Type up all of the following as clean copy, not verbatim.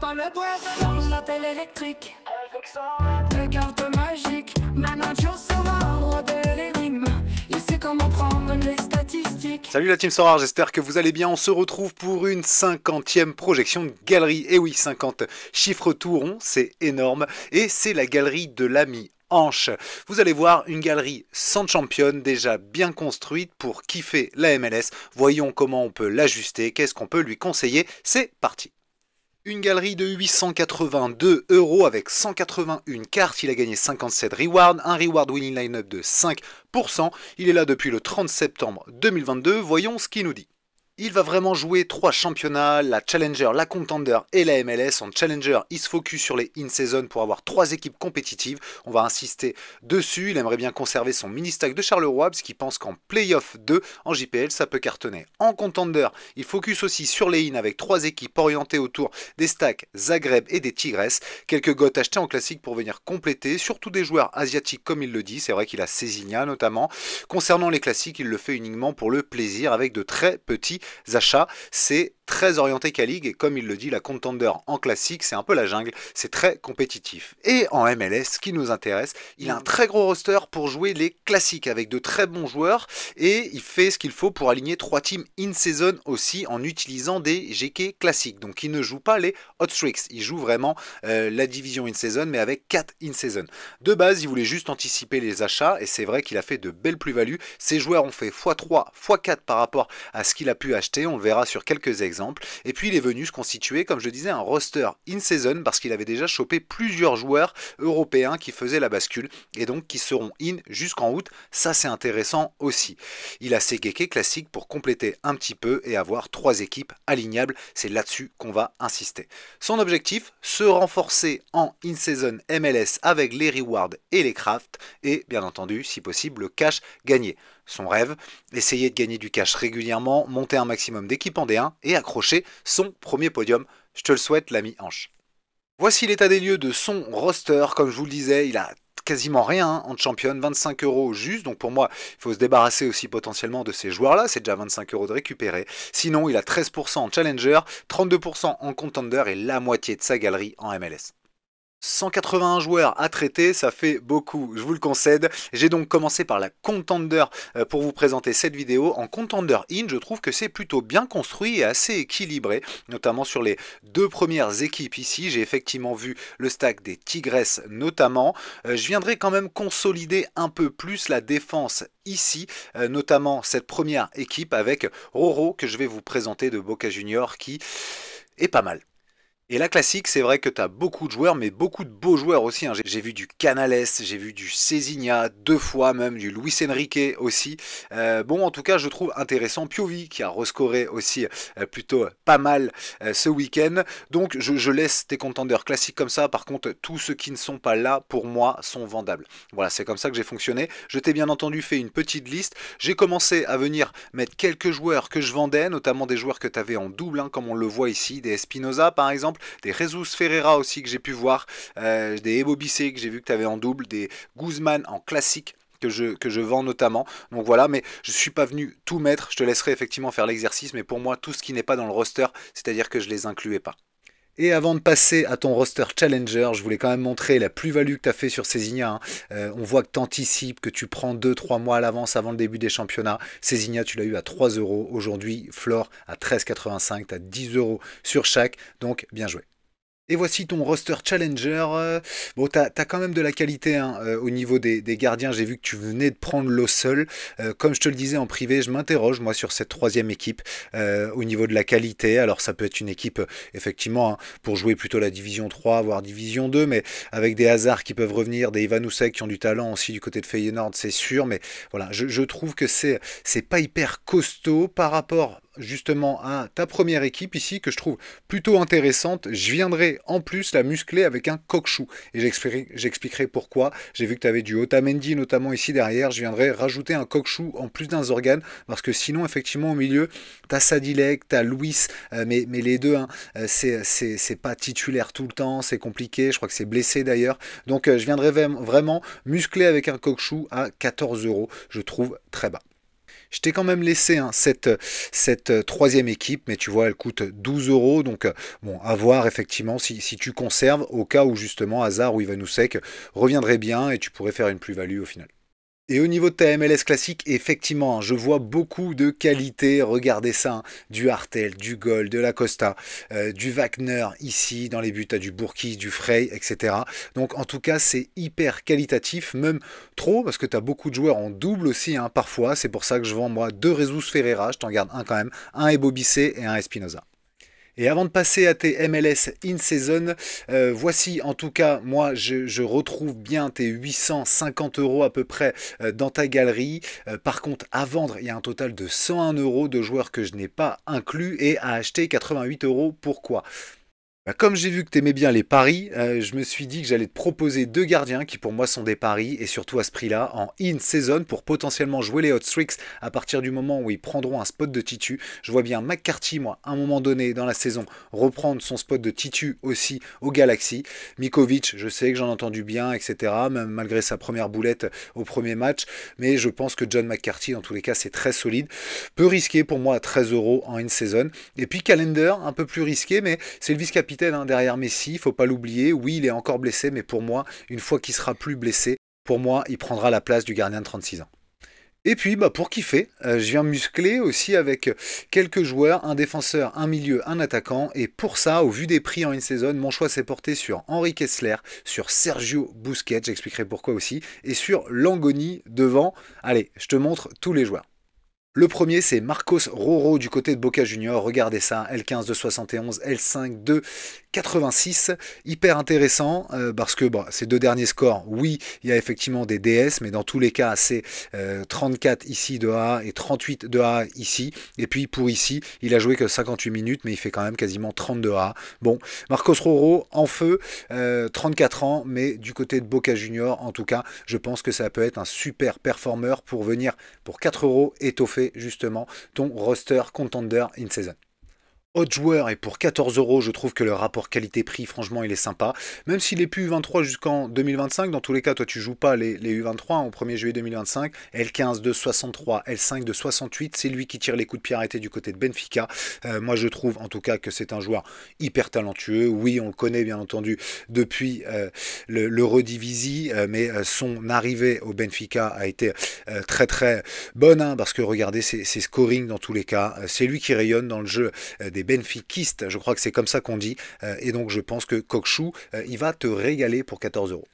pas le doigt, lance la télé électrique. Les cartes magiques, manager sera un roi de l'énigme. Il sait comment prendre les statistiques. Salut la team Sorare, j'espère que vous allez bien. On se retrouve pour une 50e projection de galerie. Et oui, 50 chiffres tout ronds, c'est énorme. Et c'est la galerie de l'ami Hanche. Vous allez voir une galerie sans championne, déjà bien construite pour kiffer la MLS. Voyons comment on peut l'ajuster, qu'est-ce qu'on peut lui conseiller. C'est parti. Une galerie de 882 € avec 181 cartes, il a gagné 57 rewards, un reward winning line-up de 5%, il est là depuis le 30 septembre 2022, voyons ce qu'il nous dit. Il va vraiment jouer 3 championnats, la Challenger, la Contender et la MLS. En Challenger, il se focus sur les in-season pour avoir 3 équipes compétitives. On va insister dessus. Il aimerait bien conserver son mini-stack de Charleroi parce qu'il pense qu'en Playoff 2, en JPL, ça peut cartonner. En Contender, il focus aussi sur les in avec 3 équipes orientées autour des stacks Zagreb et des Tigres. Quelques gottes achetés en classique pour venir compléter, surtout des joueurs asiatiques comme il le dit. C'est vrai qu'il a Cézinha notamment. Concernant les classiques, il le fait uniquement pour le plaisir avec de très petits achats. C'est très orienté K-League et comme il le dit, la Contender en classique, c'est un peu la jungle, c'est très compétitif. Et en MLS, ce qui nous intéresse, il a un très gros roster pour jouer les classiques avec de très bons joueurs et il fait ce qu'il faut pour aligner 3 teams in-season aussi en utilisant des GK classiques. Donc il ne joue pas les hot streaks, il joue vraiment la division in-season mais avec 4 in-season. De base, il voulait juste anticiper les achats et c'est vrai qu'il a fait de belles plus-values. Ses joueurs ont fait x3, x4 par rapport à ce qu'il a pu acheter, on le verra sur quelques exemples. Et puis il est venu se constituer, comme je disais, un roster in-season parce qu'il avait déjà chopé plusieurs joueurs européens qui faisaient la bascule et donc qui seront in jusqu'en août. Ça c'est intéressant aussi. Il a ses geckés classiques pour compléter un petit peu et avoir 3 équipes alignables. C'est là-dessus qu'on va insister. Son objectif, se renforcer en in-season MLS avec les rewards et les crafts et bien entendu, si possible, le cash gagné. Son rêve, essayer de gagner du cash régulièrement, monter un maximum d'équipes en D1 et accrocher son premier podium. Je te le souhaite, l'ami Hanche. Voici l'état des lieux de son roster. Comme je vous le disais, il a quasiment rien en champion, 25 € juste. Donc pour moi, il faut se débarrasser aussi potentiellement de ces joueurs-là. C'est déjà 25 € de récupérer. Sinon, il a 13% en Challenger, 32% en Contender et la moitié de sa galerie en MLS. 181 joueurs à traiter, ça fait beaucoup, je vous le concède. J'ai donc commencé par la Contender pour vous présenter cette vidéo. En Contender In, je trouve que c'est plutôt bien construit et assez équilibré, notamment sur les 2 premières équipes ici. J'ai effectivement vu le stack des Tigres notamment. Je viendrai quand même consolider un peu plus la défense ici, notamment cette première équipe avec Roro que je vais vous présenter de Boca Juniors qui est pas mal. Et la classique, c'est vrai que tu as beaucoup de joueurs, mais beaucoup de beaux joueurs aussi. Hein. J'ai vu du Canales, j'ai vu du Cézinha, 2 fois même, du Luis Enrique aussi. Bon, en tout cas, je trouve intéressant Piovi, qui a rescoré aussi plutôt pas mal ce week-end. Donc, je laisse tes contenders classiques comme ça. Par contre, tous ceux qui ne sont pas là, pour moi, sont vendables. Voilà, c'est comme ça que j'ai fonctionné. Je t'ai bien entendu fait une petite liste. J'ai commencé à venir mettre quelques joueurs que je vendais, notamment des joueurs que tu avais en double, hein, comme on le voit ici, des Espinoza par exemple. Des Jesus Ferreira aussi que j'ai pu voir, des Ebo Bissé que j'ai vu que tu avais en double, des Guzman en classique que je vends notamment. Donc voilà, mais je ne suis pas venu tout mettre, je te laisserai effectivement faire l'exercice, mais pour moi, tout ce qui n'est pas dans le roster, c'est-à-dire que je ne les incluais pas. Et avant de passer à ton roster Challenger, je voulais quand même montrer la plus-value que tu as fait sur Cézinha. On voit que tu anticipes, que tu prends 2-3 mois à l'avance avant le début des championnats. Cézinha, tu l'as eu à 3 €. Aujourd'hui, Flore à 13,85. Tu as 10 € sur chaque. Donc, bien joué. Et voici ton roster Challenger. Bon, tu as quand même de la qualité hein, au niveau des gardiens. J'ai vu que tu venais de prendre l'eau seul. Comme je te le disais en privé, je m'interroge moi sur cette 3e équipe au niveau de la qualité. Alors ça peut être une équipe effectivement hein, pour jouer plutôt la division 3, voire division 2, mais avec des hasards qui peuvent revenir, des Ivanusek qui ont du talent aussi du côté de Feyenoord, c'est sûr. Mais voilà, je trouve que c'est pas hyper costaud par rapport justement à ta première équipe ici que je trouve plutôt intéressante. Je viendrai en plus la muscler avec un coq-chou et j'expliquerai pourquoi. J'ai vu que tu avais du Otamendi notamment ici derrière. Je viendrai rajouter un coq-chou en plus d'un Zorgan parce que sinon effectivement au milieu tu as Sadilek, tu as Luis mais les deux hein, c'est pas titulaire tout le temps, c'est compliqué, je crois que c'est blessé d'ailleurs. Donc je viendrai vraiment muscler avec un coq-chou à 14 €, je trouve très bas. Je t'ai quand même laissé hein, cette troisième équipe, mais tu vois, elle coûte 12 euros. Donc, bon, à voir effectivement si tu conserves au cas où justement Hazard ou Ivanusek reviendrait bien et tu pourrais faire une plus-value au final. Et au niveau de ta MLS classique, effectivement, je vois beaucoup de qualité. Regardez ça, hein, du Hartel, du Gold, de la Costa, du Wagner ici, dans les buts, tu as du Bourki, du Frey, etc. Donc en tout cas, c'est hyper qualitatif, même trop, parce que tu as beaucoup de joueurs en double aussi, hein, parfois. C'est pour ça que je vends moi deux Jesus Ferreira, je t'en garde un quand même, un Ebobissé et un Espinoza. Et avant de passer à tes MLS in-season, voici en tout cas, moi je retrouve bien tes 850 euros à peu près dans ta galerie. Par contre, à vendre, il y a un total de 101 euros de joueurs que je n'ai pas inclus et à acheter 88 euros. Pourquoi? Bah, comme j'ai vu que tu aimais bien les paris, je me suis dit que j'allais te proposer deux gardiens qui pour moi sont des paris et surtout à ce prix-là en in-season pour potentiellement jouer les hot streaks à partir du moment où ils prendront un spot de Titu. Je vois bien McCarthy, moi, à un moment donné dans la saison, reprendre son spot de Titu aussi au Galaxy. Mikovic, je sais que j'en ai entendu bien, etc. Même malgré sa première boulette au premier match, mais je pense que John McCarthy, dans tous les cas, c'est très solide. Peu risqué pour moi à 13 euros en in-season. Et puis Calendar, un peu plus risqué, mais c'est le vice-capitaine hein, derrière Messi, il faut pas l'oublier. Oui, il est encore blessé, mais pour moi, une fois qu'il sera plus blessé, pour moi, il prendra la place du gardien de 36 ans. Et puis, bah, pour kiffer, je viens muscler aussi avec quelques joueurs, un défenseur, un milieu, un attaquant. Et pour ça, au vu des prix en une saison, mon choix s'est porté sur Henri Kessler, sur Sergio Busquets, j'expliquerai pourquoi aussi, et sur Langoni devant. Allez, je te montre tous les joueurs. Le premier, c'est Marcos Roro du côté de Boca Junior. Regardez ça, L15 de 71, L5 de 86. Hyper intéressant parce que bon, ces deux derniers scores, oui, il y a effectivement des DS, mais dans tous les cas, c'est 34 ici de A et 38 de A ici. Et puis pour ici, il a joué que 58 minutes, mais il fait quand même quasiment 32 A. Bon, Marcos Roro en feu, 34 ans, mais du côté de Boca Junior, en tout cas, je pense que ça peut être un super performeur pour venir pour 4 euros étoffer justement ton roster contender in season. Autre joueur, et pour 14 euros, je trouve que le rapport qualité-prix, franchement, il est sympa. Même s'il est plus U23 jusqu'en 2025, dans tous les cas, toi, tu joues pas les U23 hein, au 1er juillet 2025. L15 de 63, L5 de 68, c'est lui qui tire les coups de pied arrêtés du côté de Benfica. Moi, je trouve en tout cas que c'est un joueur hyper talentueux. Oui, on le connaît bien entendu depuis le Redivisie, mais son arrivée au Benfica a été très très bonne, hein, parce que regardez ses scoring dans tous les cas. C'est lui qui rayonne dans le jeu des benfiquistes, je crois que c'est comme ça qu'on dit, et donc je pense que Kokshu, il va te régaler pour 14 euros.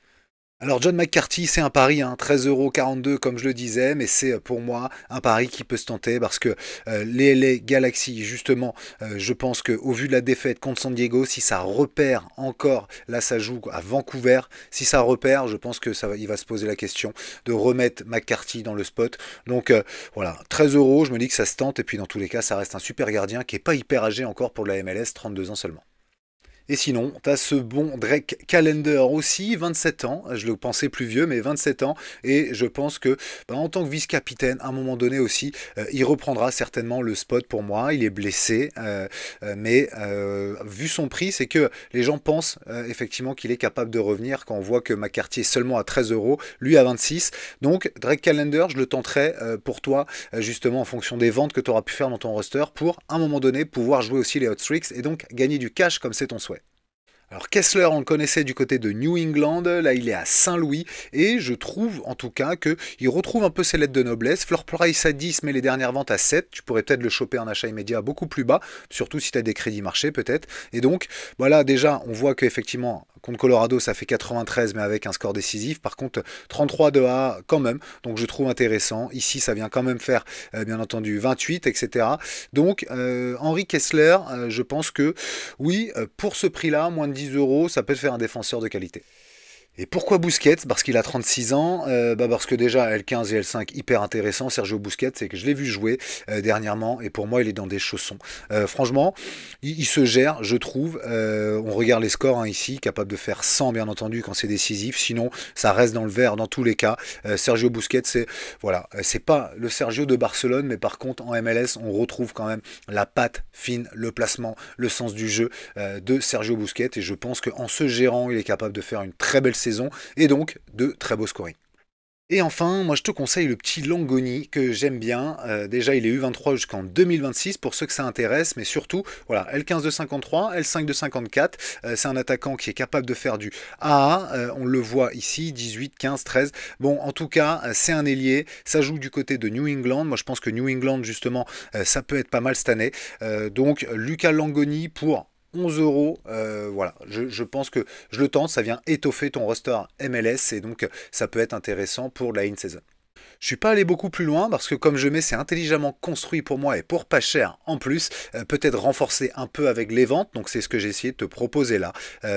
Alors John McCarthy, c'est un pari, hein, 13,42 € comme je le disais, mais c'est pour moi un pari qui peut se tenter parce que les LA Galaxy, justement, je pense qu'au vu de la défaite contre San Diego, si ça repère encore, là ça joue à Vancouver, si ça repère, je pense que il va se poser la question de remettre McCarthy dans le spot. Donc voilà, 13 euros, je me dis que ça se tente, et puis dans tous les cas, ça reste un super gardien qui n'est pas hyper âgé encore pour la MLS, 32 ans seulement. Et sinon, tu as ce bon Drake Callender aussi, 27 ans, je le pensais plus vieux, mais 27 ans, et je pense que en tant que vice-capitaine, à un moment donné aussi, il reprendra certainement le spot pour moi, il est blessé, mais vu son prix, c'est que les gens pensent effectivement qu'il est capable de revenir quand on voit que McCarthy est seulement à 13 euros, lui à 26, donc Drake Callender, je le tenterai pour toi, justement en fonction des ventes que tu auras pu faire dans ton roster, pour à un moment donné pouvoir jouer aussi les hot streaks, et donc gagner du cash comme c'est ton souhait. Alors Kessler, on le connaissait du côté de New England, là il est à Saint-Louis, et je trouve en tout cas qu'il retrouve un peu ses lettres de noblesse. Floor price à 10, mais les dernières ventes à 7, tu pourrais peut-être le choper en achat immédiat beaucoup plus bas, surtout si tu as des crédits marchés peut-être. Et donc voilà, déjà on voit qu'effectivement contre Colorado ça fait 93 mais avec un score décisif, par contre 33 de A quand même, donc je trouve intéressant. Ici ça vient quand même faire bien entendu 28, etc. Donc Henri Kessler, je pense que oui, pour ce prix-là, moins de 10 euros, ça peut te faire un défenseur de qualité. Et pourquoi Busquets? Parce qu'il a 36 ans, parce que déjà L15 et L5 hyper intéressant. Sergio Busquets, c'est que je l'ai vu jouer dernièrement et pour moi il est dans des chaussons. Franchement, il se gère, je trouve. On regarde les scores hein, ici, capable de faire 100 bien entendu quand c'est décisif. Sinon, ça reste dans le vert dans tous les cas. Sergio Busquets, c'est voilà, c'est pas le Sergio de Barcelone, mais par contre en MLS, on retrouve quand même la patte fine, le placement, le sens du jeu de Sergio Busquets. Et je pense qu'en se gérant, il est capable de faire une très belle saison et donc de très beaux scoring. Et enfin, moi je te conseille le petit Langoni que j'aime bien. Déjà, il est U23 jusqu'en 2026 pour ceux que ça intéresse, mais surtout, voilà, L15 de 53, L5 de 54. C'est un attaquant qui est capable de faire du AA. On le voit ici, 18, 15, 13. Bon, en tout cas, c'est un ailier. Ça joue du côté de New England. Moi, je pense que New England, justement, ça peut être pas mal cette année. Donc, Luca Langoni pour 11 euros, voilà, je pense que je le tente, ça vient étoffer ton roster MLS et donc ça peut être intéressant pour la in-season. Je suis pas allé beaucoup plus loin parce que comme je mets, c'est intelligemment construit pour moi et pour pas cher en plus, peut-être renforcer un peu avec les ventes, donc c'est ce que j'ai essayé de te proposer là.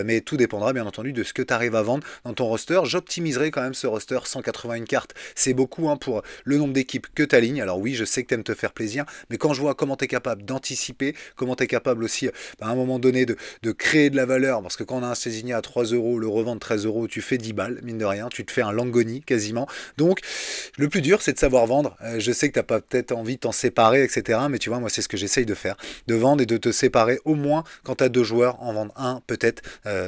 Mais tout dépendra bien entendu de ce que tu arrives à vendre dans ton roster. J'optimiserai quand même ce roster, 181 cartes, c'est beaucoup hein, pour le nombre d'équipes que tu alignes. Alors oui, je sais que tu aimes te faire plaisir, mais quand je vois comment tu es capable d'anticiper, comment tu es capable aussi à un moment donné de créer de la valeur, parce que quand on a un Césigné à 3 euros, le revendre 13 euros, tu fais 10 balles, mine de rien, tu te fais un Langoni quasiment. Donc le plus dur, c'est de savoir vendre. Je sais que tu n'as pas peut-être envie de t'en séparer, etc. Mais tu vois, moi, c'est ce que j'essaye de faire. De vendre et de te séparer au moins quand tu as deux joueurs, en vendre un peut-être.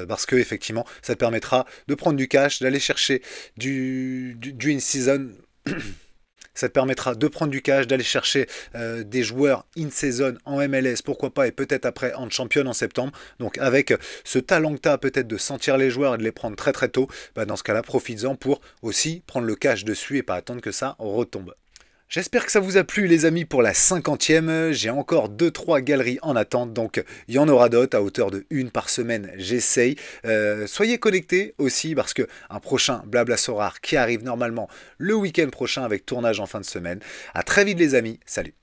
Parce que effectivement, ça te permettra de prendre du cash, d'aller chercher du in-season. Ça te permettra de prendre du cash, d'aller chercher des joueurs in-season en MLS, pourquoi pas, et peut-être après en champion en septembre. Donc avec ce talent que tu as peut-être de sentir les joueurs et de les prendre très très tôt, bah dans ce cas-là, profites-en pour aussi prendre le cash dessus et pas attendre que ça retombe. J'espère que ça vous a plu les amis pour la 50e. J'ai encore 2-3 galeries en attente, donc il y en aura d'autres à hauteur de une par semaine, j'essaye. Soyez connectés aussi parce que un prochain Blabla Sorare qui arrive normalement le week-end prochain avec tournage en fin de semaine. A très vite les amis, salut.